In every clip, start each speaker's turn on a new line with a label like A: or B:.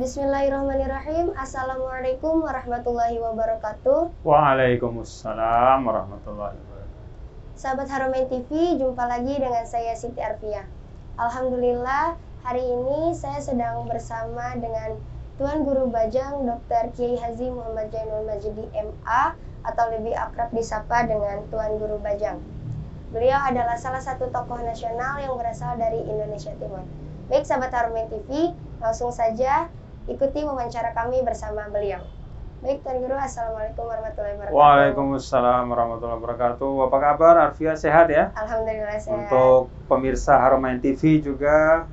A: Bismillahirrahmanirrahim. Assalamualaikum warahmatullahi wabarakatuh.
B: Waalaikumsalam warahmatullahi wabarakatuh.
A: Sahabat Haromain TV, jumpa lagi dengan saya Siti Arfiah. Alhamdulillah, hari ini saya sedang bersama dengan Tuan Guru Bajang Dr. Kiai Haji Muhammad Jainul Majidi MA atau lebih akrab disapa dengan Tuan Guru Bajang. Beliau adalah salah satu tokoh nasional yang berasal dari Indonesia Timur. Baik sahabat Haromain TV, langsung saja ikuti wawancara kami bersama beliau. Baik Tuan Guru, Assalamualaikum warahmatullahi wabarakatuh.
B: Waalaikumsalam warahmatullahi wabarakatuh. Apa kabar? Arfiah sehat ya?
A: Alhamdulillah sehat.
B: Untuk pemirsa Haromain TV juga,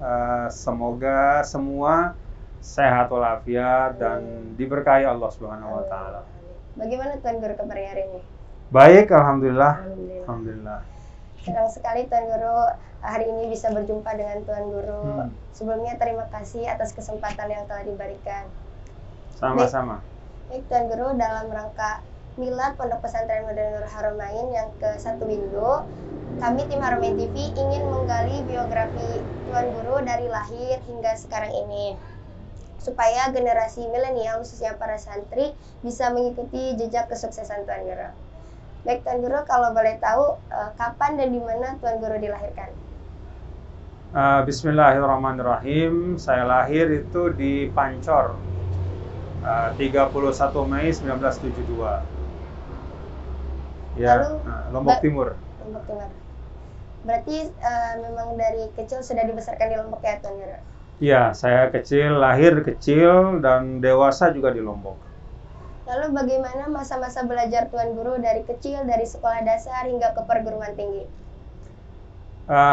B: semoga semua sehat walafiat dan diberkahi Allah Subhanahu wa taala.
A: Bagaimana Tuan Guru kabarnya hari ini?
B: Baik, alhamdulillah.
A: Alhamdulillah.
B: Alhamdulillah.
A: Senang sekali Tuan Guru hari ini bisa berjumpa dengan Tuan Guru. Sebelumnya terima kasih atas kesempatan yang telah diberikan.
B: Sama-sama.
A: Baik Tuan Guru, dalam rangka Milad Pondok Pesantren Madinah Haromain yang ke-1 Windu, kami tim Haromain TV ingin menggali biografi Tuan Guru dari lahir hingga sekarang ini, supaya generasi milenial khususnya para santri bisa mengikuti jejak kesuksesan Tuan Guru. Baik Tuan Guru, kalau boleh tahu kapan dan di mana Tuan Guru dilahirkan?
B: Bismillahirrahmanirrahim. Saya lahir itu di Pancor, 31 Mei 1972. Ya,
A: Lalu,
B: Lombok Timur.
A: Lombok Timur. Berarti memang dari kecil sudah dibesarkan di Lombok ya Tuan Guru?
B: Iya, saya lahir kecil dan dewasa juga di Lombok.
A: Lalu bagaimana masa-masa belajar Tuan Guru dari kecil, dari sekolah dasar hingga ke perguruan tinggi?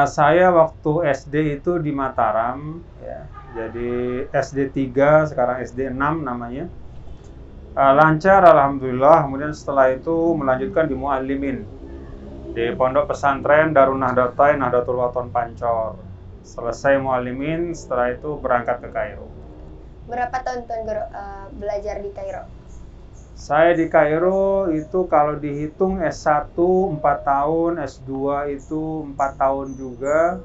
B: Saya waktu SD itu di Mataram, ya. Jadi SD 3, sekarang SD 6 namanya. Lancar alhamdulillah, kemudian setelah itu melanjutkan di Muallimin, di Pondok Pesantren Darun Nahdlatain Nahdlatul Wathon Pancor. Selesai Muallimin, setelah itu berangkat ke Kairo.
A: Berapa tahun Tuan Guru belajar di Kairo?
B: Saya di Kairo itu kalau dihitung S1 4 tahun, S2 itu 4 tahun juga.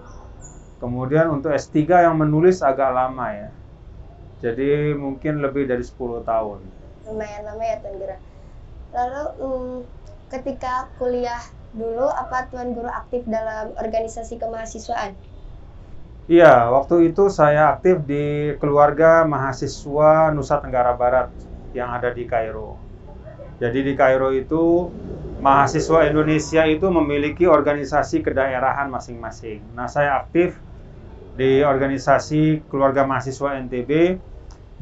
B: Kemudian untuk S3 yang menulis agak lama ya. Jadi mungkin lebih dari 10 tahun.
A: Lumayan lama ya Tuan Guru. Lalu ketika kuliah dulu, apa Tuan Guru aktif dalam organisasi kemahasiswaan?
B: Iya, waktu itu saya aktif di keluarga mahasiswa Nusa Tenggara Barat yang ada di Kairo. Jadi di Kairo itu mahasiswa Indonesia itu memiliki organisasi kedaerahan masing-masing. Nah, saya aktif di organisasi keluarga mahasiswa NTB,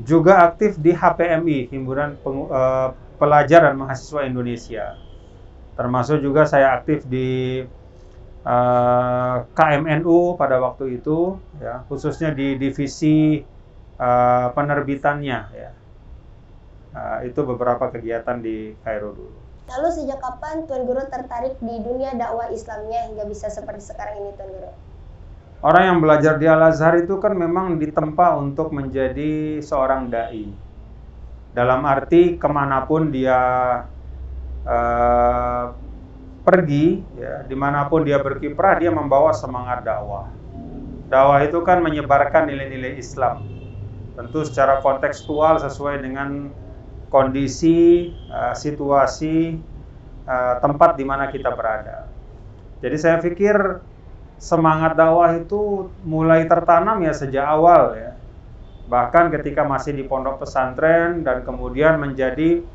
B: juga aktif di HPMI, Himpunan Pelajar dan Mahasiswa Indonesia. Termasuk juga saya aktif di KMNU pada waktu itu, ya, khususnya di divisi penerbitannya, ya. Itu beberapa kegiatan di Kairo dulu.
A: Lalu sejak kapan Tuan Guru tertarik di dunia dakwah Islamnya hingga bisa seperti sekarang ini Tuan Guru?
B: Orang yang belajar di Al-Azhar itu kan memang ditempa untuk menjadi seorang da'i. Dalam arti kemanapun dia pergi, ya, dimanapun dia berkiprah, dia membawa semangat dakwah. Dakwah itu kan menyebarkan nilai-nilai Islam. Tentu secara kontekstual sesuai dengan kondisi, situasi, tempat di mana kita berada. Jadi saya pikir semangat dakwah itu mulai tertanam ya sejak awal ya. Bahkan ketika masih di pondok pesantren dan kemudian menjadi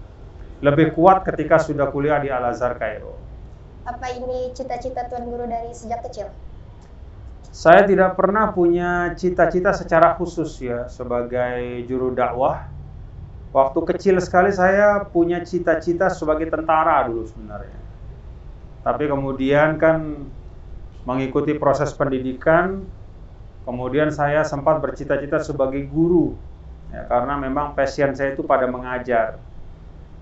B: lebih kuat ketika sudah kuliah di Al-Azhar Kairo.
A: Apa ini cita-cita Tuan Guru dari sejak kecil?
B: Saya tidak pernah punya cita-cita secara khusus ya sebagai juru dakwah. Waktu kecil sekali saya punya cita-cita sebagai tentara dulu sebenarnya. Tapi kemudian kan mengikuti proses pendidikan, kemudian saya sempat bercita-cita sebagai guru, ya, karena memang passion saya itu pada mengajar.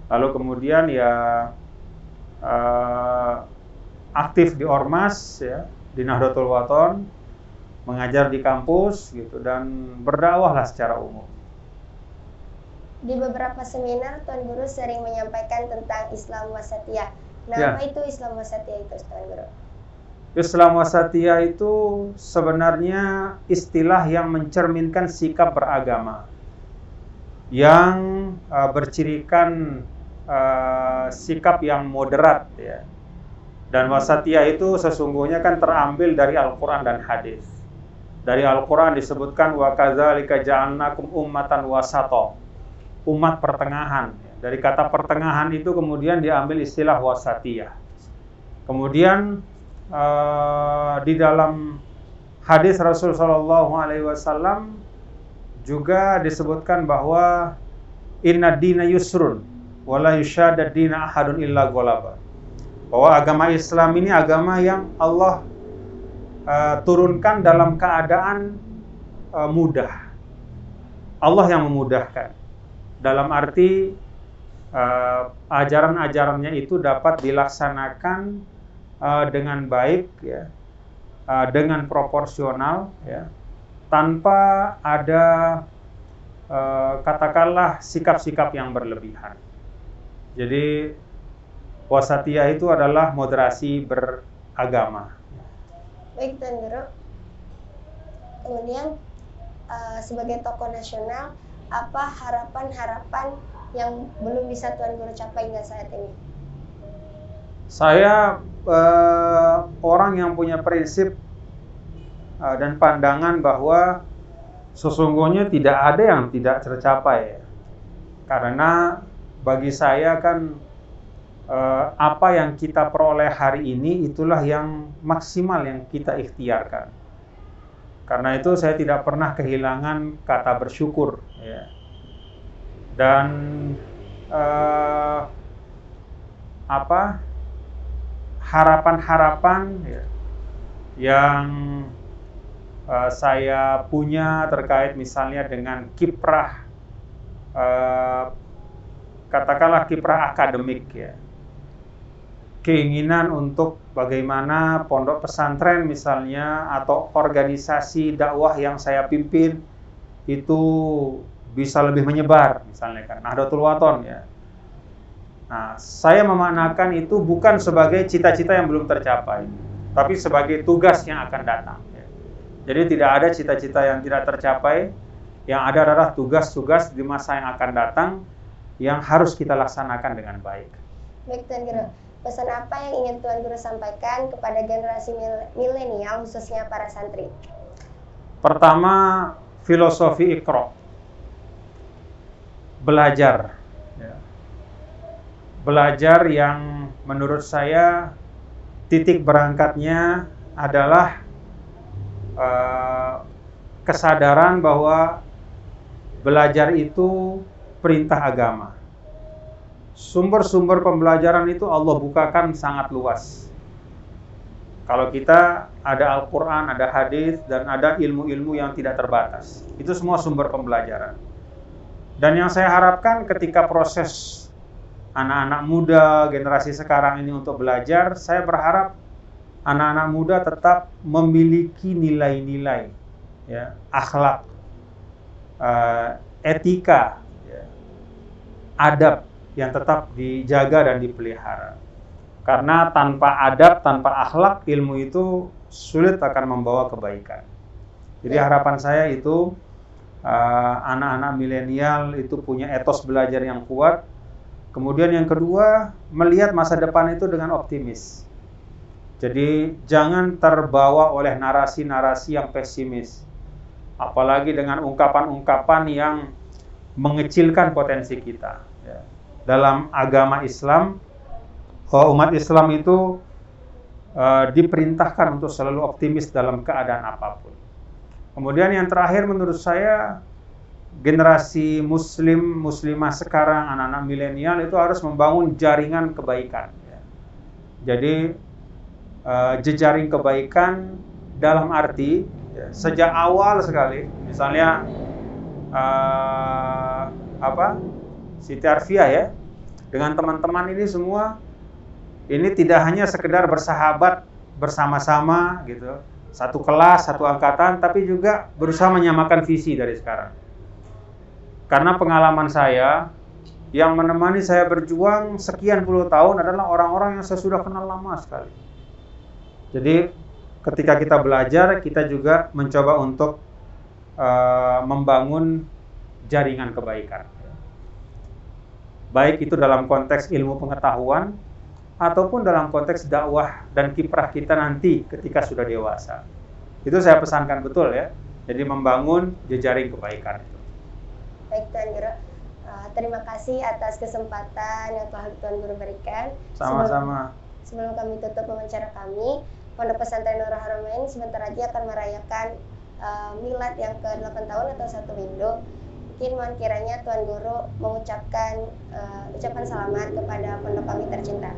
B: Lalu kemudian ya aktif di Ormas, ya, di Nahdlatul Wathon, mengajar di kampus gitu dan berdakwahlah secara umum.
A: Di beberapa seminar Tuan Guru sering menyampaikan tentang Islam Wasatiyah. Nah, apa itu Islam Wasatiyah itu Tuan Guru?
B: Islam Wasatiyah itu sebenarnya istilah yang mencerminkan sikap beragama. yang bercirikan sikap yang moderat, ya. Dan wasatiyah itu sesungguhnya kan terambil dari Al-Quran dan hadis. Dari Al-Quran disebutkan wa kadzalika ja'alnakum ummatan wasata, umat pertengahan. Dari kata pertengahan itu kemudian diambil istilah wasatiyah. Kemudian di dalam hadis Rasul sallallahu alaihi wasallam juga disebutkan bahwa inna dina yusrun wala yushadad dina ahadun illa ghalaba. Bahwa agama Islam ini agama yang Allah turunkan dalam keadaan mudah. Allah yang memudahkan. Dalam arti ajaran-ajarannya itu dapat dilaksanakan dengan baik, ya, dengan proporsional, ya, tanpa ada katakanlah sikap-sikap yang berlebihan. Jadi wasatiyah itu adalah moderasi beragama.
A: Baik, Tuan Guru. Kemudian sebagai tokoh nasional, apa harapan-harapan yang belum bisa Tuan Guru capai hingga saat ini?
B: Saya orang yang punya prinsip dan pandangan bahwa sesungguhnya tidak ada yang tidak tercapai. Karena bagi saya kan apa yang kita peroleh hari ini itulah yang maksimal yang kita ikhtiarkan. Karena itu saya tidak pernah kehilangan kata bersyukur, ya. Dan harapan-harapan, ya, yang saya punya terkait misalnya dengan kiprah, katakanlah kiprah akademik, ya. Keinginan untuk bagaimana pondok pesantren misalnya atau organisasi dakwah yang saya pimpin itu bisa lebih menyebar, misalnya kan Nahdlatul Wathon, ya. Nah, saya memaknakan itu bukan sebagai cita-cita yang belum tercapai, tapi sebagai tugas yang akan datang, ya. Jadi tidak ada cita-cita yang tidak tercapai, yang ada adalah tugas-tugas di masa yang akan datang yang harus kita laksanakan dengan baik.
A: Baik, Tuan Guru. Pesan apa yang ingin Tuan Guru sampaikan kepada generasi milenial, khususnya para santri?
B: Pertama, filosofi Iqra. Belajar. Ya. Belajar yang menurut saya titik berangkatnya adalah kesadaran bahwa belajar itu perintah agama. Sumber-sumber pembelajaran itu Allah bukakan sangat luas. Kalau kita ada Al-Quran, ada hadis, dan ada ilmu-ilmu yang tidak terbatas. Itu semua sumber pembelajaran. Dan yang saya harapkan ketika proses anak-anak muda, generasi sekarang ini untuk belajar, saya berharap anak-anak muda tetap memiliki nilai-nilai, ya, akhlak, etika, ya, adab yang tetap dijaga dan dipelihara. Karena tanpa adab, tanpa akhlak, ilmu itu sulit akan membawa kebaikan. Jadi harapan saya itu anak-anak milenial itu punya etos belajar yang kuat. Kemudian yang kedua, melihat masa depan itu dengan optimis. Jadi jangan terbawa oleh narasi-narasi yang pesimis. Apalagi dengan ungkapan-ungkapan yang mengecilkan potensi kita, ya. Dalam agama Islam, umat Islam itu diperintahkan untuk selalu optimis dalam keadaan apapun. Kemudian yang terakhir menurut saya, generasi muslimah sekarang, anak-anak milenial itu harus membangun jaringan kebaikan, ya. Jadi jejaring kebaikan dalam arti, ya, sejak awal sekali, misalnya Siti Arfiah, ya, dengan teman-teman ini semua, ini tidak hanya sekedar bersahabat bersama-sama gitu, satu kelas, satu angkatan, tapi juga berusaha menyamakan visi dari sekarang. Karena pengalaman saya, yang menemani saya berjuang sekian puluh tahun adalah orang-orang yang saya sudah kenal lama sekali. Jadi ketika kita belajar, kita juga mencoba untuk membangun jaringan kebaikan. baik itu dalam konteks ilmu pengetahuan ataupun dalam konteks dakwah dan kiprah kita nanti ketika sudah dewasa. Itu saya pesankan betul ya. Jadi membangun jejaring kebaikan itu.
A: Baik Tuan Guru, terima kasih atas kesempatan yang telah Tuan Guru berikan.
B: Sama-sama.
A: Sebelum kami tutup wawancara kami, Pondok Pesantren Nurul Haramain sebentar lagi akan merayakan milad yang ke-8 tahun atau 1 minggu. Mungkin mohon kiranya Tuan Guru mengucapkan ucapan selamat kepada pondok kami tercinta.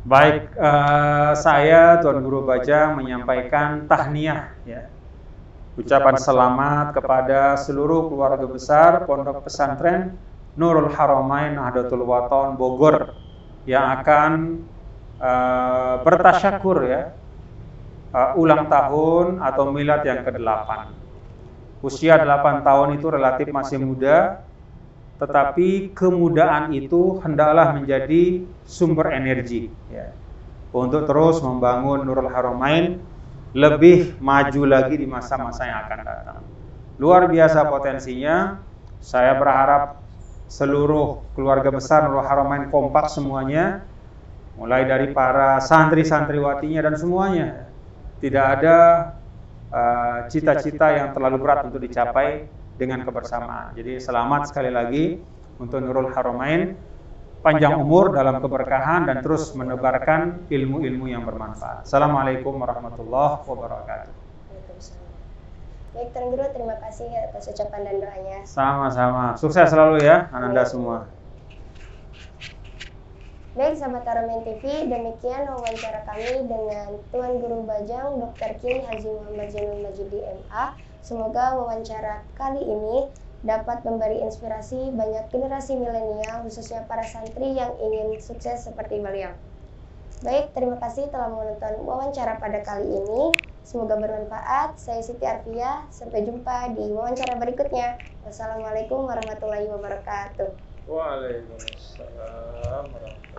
B: Baik, saya Tuan Guru Bajang menyampaikan tahniah ya. Ucapan selamat kepada seluruh keluarga besar Pondok Pesantren Nurul Haramain Nahdlatul Wathon Bogor yang akan bertasyakur ya, ulang tahun atau milad yang ke-8. Usia 8 tahun itu relatif masih muda, tetapi kemudaan itu hendaklah menjadi sumber energi ya, untuk terus membangun Nurul Haramain lebih maju lagi di masa-masa yang akan datang. Luar biasa potensinya. Saya berharap seluruh keluarga besar Nurul Haramain kompak semuanya, mulai dari para santri-santriwatinya dan semuanya. Tidak ada cita-cita yang terlalu berat untuk dicapai dengan kebersamaan. Jadi selamat sekali lagi untuk Nurul Haramain, panjang umur dalam keberkahan dan terus menebarkan ilmu-ilmu yang bermanfaat. Assalamualaikum warahmatullahi wabarakatuh.
A: Baik Tuan Guru, terima kasih atas ucapan dan doanya.
B: Sama-sama. Sukses selalu ya Ananda semua.
A: Baik sahabat Haramain TV, demikian wawancara kami dengan Tuan Guru Bajang Dr. Kiai Haji Muhammad Zainul Majidi MA. Semoga wawancara kali ini dapat memberi inspirasi banyak generasi milenial, khususnya para santri yang ingin sukses seperti beliau. Baik, terima kasih telah menonton wawancara pada kali ini. Semoga bermanfaat. Saya Siti Arfia. Sampai jumpa di wawancara berikutnya. Wassalamualaikum warahmatullahi wabarakatuh.
B: Waalaikumsalam warahmatullahi wabarakatuh.